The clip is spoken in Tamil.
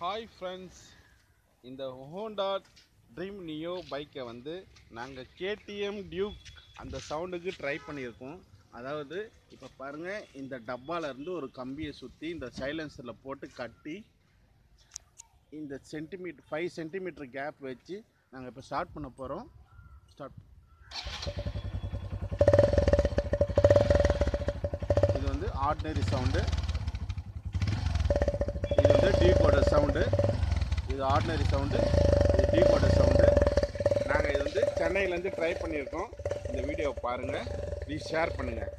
ஹாய் ஃப்ரெண்ட்ஸ், இந்த ஹோண்டா ட்ரீம் நியோ பைக்கை வந்து நாங்கள் கேடிஎம் டியூக் அந்த சவுண்டுக்கு ட்ரை பண்ணியிருக்கோம். அதாவது இப்போ பாருங்கள், இந்த டப்பாலேருந்து ஒரு கம்பியை சுற்றி இந்த சைலன்சரில் போட்டு கட்டி இந்த 5 சென்டிமீட்டர் கேப் வச்சு நாங்கள் இப்போ ஸ்டார்ட் பண்ண போகிறோம். இது வந்து ஆர்டினரி சவுண்டு, இது வந்து டியூக்கோட சவுண்டு, இது ஆர்டினரி சவுண்டு, இது டியூக்கோட சவுண்டு. நாங்கள் இது வந்து சென்னையிலேருந்து ட்ரை பண்ணியிருக்கோம். இந்த வீடியோவை பாருங்கள், ப்ளீஸ் ஷேர் பண்ணுங்கள்.